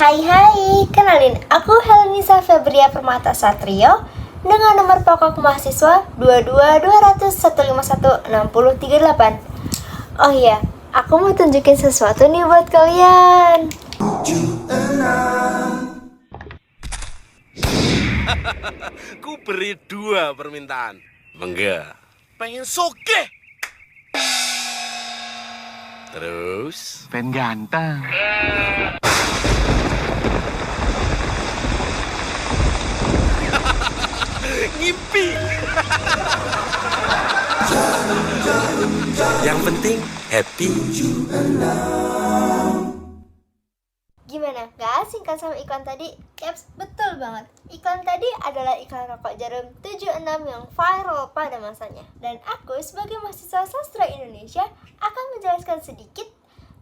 Hai, kenalin, aku Helenisa Febria Permata Satrio dengan nomor pokok mahasiswa 2221516038. Oh iya, aku mau tunjukin sesuatu nih buat kalian. Ku beri 2 permintaan. Mengga. Pengen sogeh. Terus pengen ganteng. Ngimpi. Yang penting happy. Gimana? Gak asing kan sama iklan tadi? Yaps, betul banget. Iklan tadi adalah iklan rokok Jarum 76 yang viral pada masanya. Dan aku sebagai mahasiswa sastra Indonesia akan menjelaskan sedikit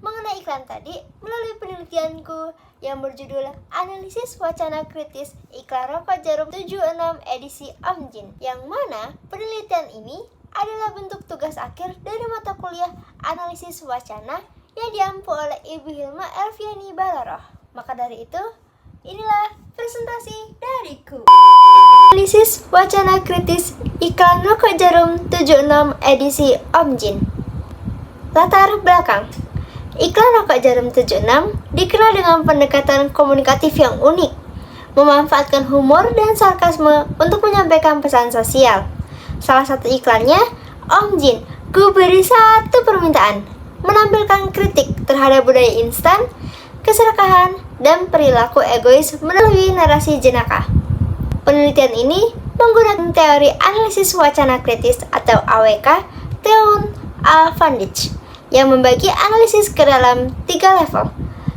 mengenai iklan tadi melalui penelitianku yang berjudul Analisis Wacana Kritis Iklan Rokok Jarum 76 edisi Omjin, yang mana penelitian ini adalah bentuk tugas akhir dari mata kuliah Analisis Wacana yang diampu oleh Ibu Hilma Elviani Baloroh. Maka dari itu, inilah presentasi dariku. Analisis Wacana Kritis Iklan Rokok Jarum 76 edisi Omjin. Latar belakang. Iklan Rokok Jarum 76 dikenal dengan pendekatan komunikatif yang unik, memanfaatkan humor dan sarkasme untuk menyampaikan pesan sosial. Salah satu iklannya, Om Jin, ku beri 1 permintaan, menampilkan kritik terhadap budaya instan, keserakahan, dan perilaku egois melalui narasi jenaka. Penelitian ini menggunakan teori analisis wacana kritis atau AWK Theon A. Van Dijk, yang membagi analisis ke dalam 3 level: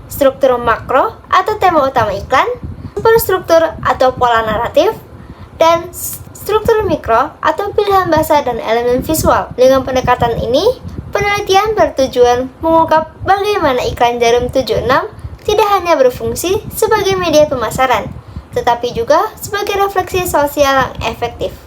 struktur makro atau tema utama iklan, superstruktur atau pola naratif, dan struktur mikro atau pilihan bahasa dan elemen visual. Dengan pendekatan ini, penelitian bertujuan mengungkap bagaimana iklan Jarum 76 tidak hanya berfungsi sebagai media pemasaran, tetapi juga sebagai refleksi sosial yang efektif.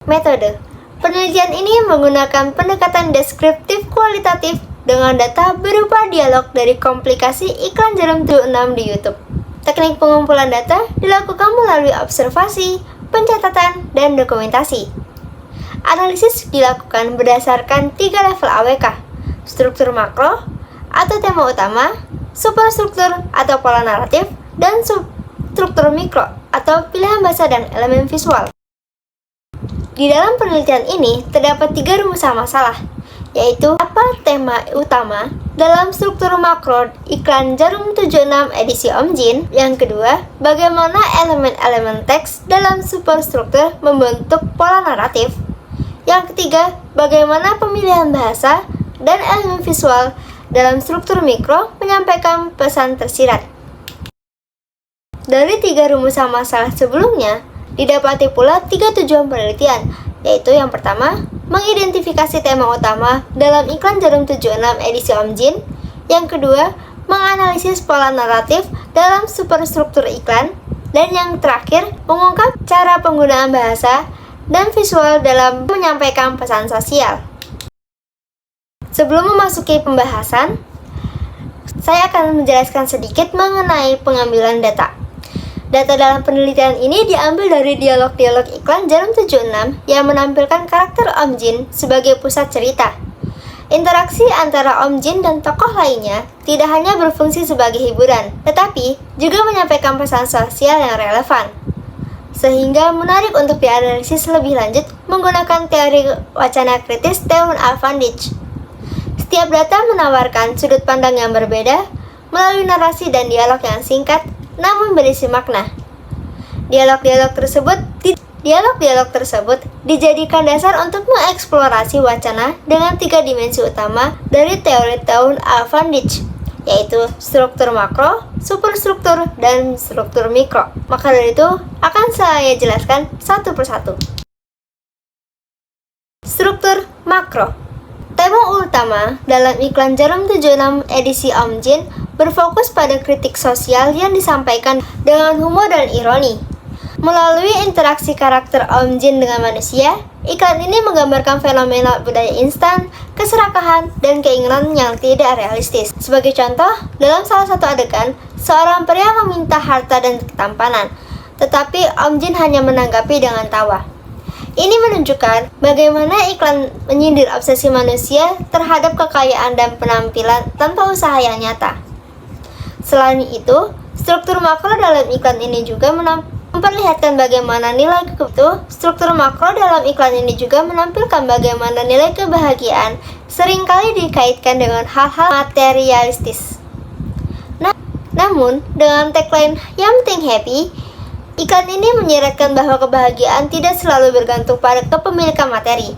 Metode penelitian ini menggunakan pendekatan deskriptif kualitatif dengan data berupa dialog dari komplikasi iklan Jarum 76 di YouTube. Teknik pengumpulan data dilakukan melalui observasi, pencatatan, dan dokumentasi. Analisis dilakukan berdasarkan 3 level AWK: struktur makro atau tema utama, superstruktur atau pola naratif, dan substruktur mikro atau pilihan bahasa dan elemen visual. Di dalam penelitian ini terdapat 3 rumusan masalah, yaitu apa tema utama dalam struktur makro iklan Jarum 76 edisi Omjin. Yang kedua, bagaimana elemen-elemen teks dalam superstruktur membentuk pola naratif. Yang ketiga, bagaimana pemilihan bahasa dan elemen visual dalam struktur mikro menyampaikan pesan tersirat. Dari 3 rumusan masalah sebelumnya, didapati pula 3 tujuan penelitian, yaitu yang pertama, mengidentifikasi tema utama dalam iklan Jarum 76 edisi Omjin. Yang kedua, menganalisis pola naratif dalam superstruktur iklan. Dan yang terakhir, mengungkap cara penggunaan bahasa dan visual dalam menyampaikan pesan sosial. Sebelum memasuki pembahasan, saya akan menjelaskan sedikit mengenai pengambilan data. Data dalam penelitian ini diambil dari dialog-dialog iklan Jarum 76 yang menampilkan karakter Om Jin sebagai pusat cerita. Interaksi antara Om Jin dan tokoh lainnya tidak hanya berfungsi sebagai hiburan, tetapi juga menyampaikan pesan sosial yang relevan, sehingga menarik untuk dianalisis lebih lanjut menggunakan teori wacana kritis Theon A. Van Dijk. Setiap data menawarkan sudut pandang yang berbeda melalui narasi dan dialog yang singkat namun berisi makna. Dialog-dialog tersebut dijadikan dasar untuk mengeksplorasi wacana dengan 3 dimensi utama dari teori Theon A. Van Dijk, yaitu struktur makro, superstruktur, dan struktur mikro. Maka dari itu akan saya jelaskan satu persatu. Struktur makro. Tema utama dalam iklan Jarum 76 edisi Omjin berfokus pada kritik sosial yang disampaikan dengan humor dan ironi. Melalui interaksi karakter Om Jin dengan manusia, Iklan ini menggambarkan fenomena budaya instan, keserakahan, dan keinginan yang tidak realistis. Sebagai contoh, dalam salah satu adegan, seorang pria meminta harta dan ketampanan, tetapi Om Jin hanya menanggapi dengan tawa. Ini menunjukkan bagaimana iklan menyindir obsesi manusia terhadap kekayaan dan penampilan tanpa usaha yang nyata. Selain itu, struktur makro dalam iklan ini juga memperlihatkan bagaimana nilai kebahagiaan seringkali dikaitkan dengan hal-hal materialistis. Namun, dengan tagline "Yang Penting Happy", iklan ini menyiratkan bahwa kebahagiaan tidak selalu bergantung pada kepemilikan materi.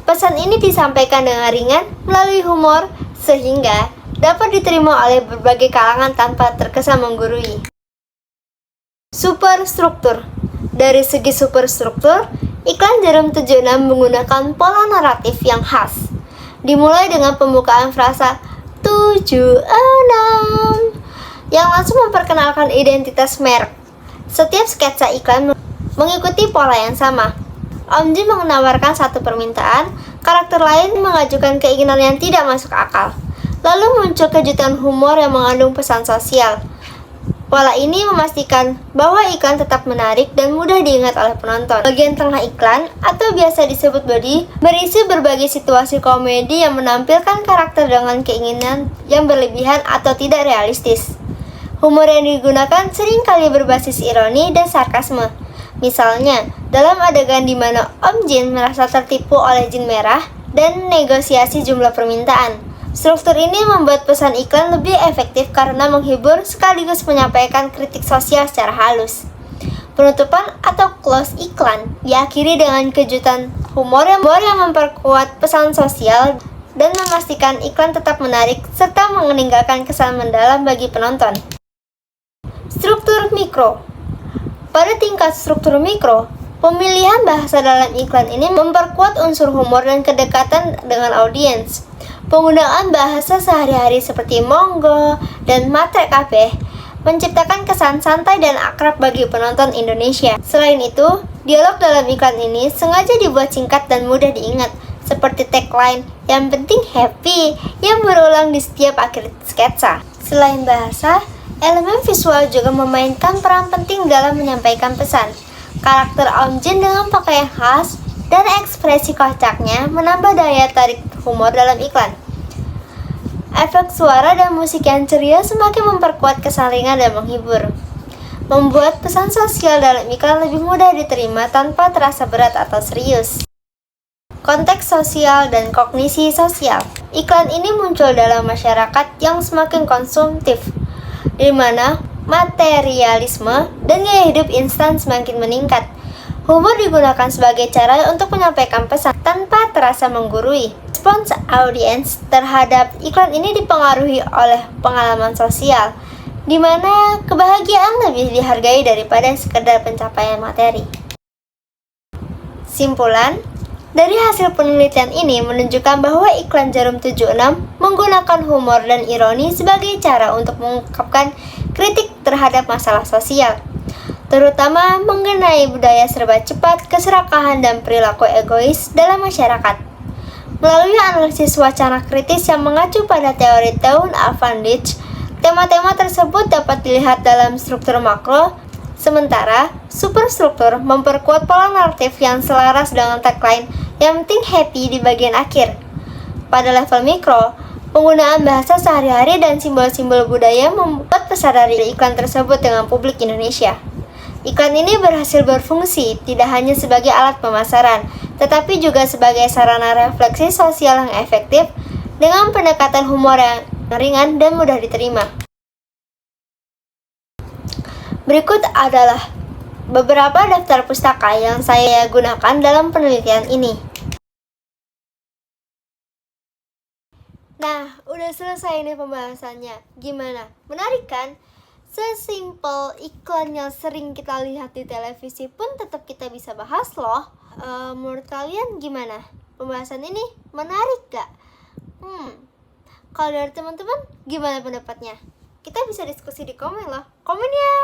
Pesan ini disampaikan dengan ringan melalui humor sehingga dapat diterima oleh berbagai kalangan tanpa terkesan menggurui. Superstruktur. Dari segi superstruktur, iklan Jarum 76 menggunakan pola naratif yang khas. Dimulai dengan pembukaan frasa 76 yang langsung memperkenalkan identitas merek. Setiap sketsa iklan mengikuti pola yang sama. Om Jin menawarkan satu permintaan, karakter lain mengajukan keinginan yang tidak masuk akal. Lalu muncul kejutan humor yang mengandung pesan sosial. Pola ini memastikan bahwa iklan tetap menarik dan mudah diingat oleh penonton. Bagian tengah iklan, atau biasa disebut body, berisi berbagai situasi komedi yang menampilkan karakter dengan keinginan yang berlebihan atau tidak realistis. Humor yang digunakan seringkali berbasis ironi dan sarkasme. Misalnya, dalam adegan di mana Om Jin merasa tertipu oleh jin merah dan negosiasi jumlah permintaan. Struktur ini membuat pesan iklan lebih efektif karena menghibur sekaligus menyampaikan kritik sosial secara halus. Penutupan atau close iklan diakhiri dengan kejutan humor yang memperkuat pesan sosial dan memastikan iklan tetap menarik serta meninggalkan kesan mendalam bagi penonton. Struktur mikro. Pada tingkat struktur mikro, pemilihan bahasa dalam iklan ini memperkuat unsur humor dan kedekatan dengan audiens. Penggunaan bahasa sehari-hari seperti monggo dan matre kabeh menciptakan kesan santai dan akrab bagi penonton Indonesia. Selain itu, dialog dalam iklan ini sengaja dibuat singkat dan mudah diingat, seperti tagline "Yang Penting Happy" yang berulang di setiap akhir sketsa. Selain bahasa, elemen visual juga memainkan peran penting dalam menyampaikan pesan. Karakter Om Jin dengan pakaian khas dan ekspresi kocaknya menambah daya tarik humor dalam iklan. Efek suara dan musik yang ceria semakin memperkuat kesan ringan dan menghibur, membuat pesan sosial dalam iklan lebih mudah diterima tanpa terasa berat atau serius. Konteks sosial dan kognisi sosial. Iklan ini muncul dalam masyarakat yang semakin konsumtif, di mana materialisme dan gaya hidup instan semakin meningkat. Humor digunakan sebagai cara untuk menyampaikan pesan tanpa terasa menggurui. Respons audiens terhadap iklan ini dipengaruhi oleh pengalaman sosial, di mana kebahagiaan lebih dihargai daripada sekedar pencapaian materi. Simpulan, dari hasil penelitian ini menunjukkan bahwa iklan Jarum 76 menggunakan humor dan ironi sebagai cara untuk mengungkapkan kritik terhadap masalah sosial, terutama mengenai budaya serba cepat, keserakahan, dan perilaku egois dalam masyarakat. Melalui analisis wacana kritis yang mengacu pada teori Dawn Avandich, tema-tema tersebut dapat dilihat dalam struktur makro, sementara superstruktur memperkuat pola naratif yang selaras dengan tagline "Yang Penting Happy" di bagian akhir. Pada level mikro, penggunaan bahasa sehari-hari dan simbol-simbol budaya membuat pesan dari iklan tersebut dengan publik Indonesia. Iklan ini berhasil berfungsi tidak hanya sebagai alat pemasaran, tetapi juga sebagai sarana refleksi sosial yang efektif dengan pendekatan humor yang ringan dan mudah diterima. Berikut adalah beberapa daftar pustaka yang saya gunakan dalam penelitian ini. Nah, udah selesai nih pembahasannya. Gimana? Menarik kan? Sesimpel iklan yang sering kita lihat di televisi pun tetap kita bisa bahas loh. Menurut kalian gimana? Pembahasan ini menarik gak? Kalau dari teman-teman, gimana pendapatnya? Kita bisa diskusi di komen loh. Komen ya!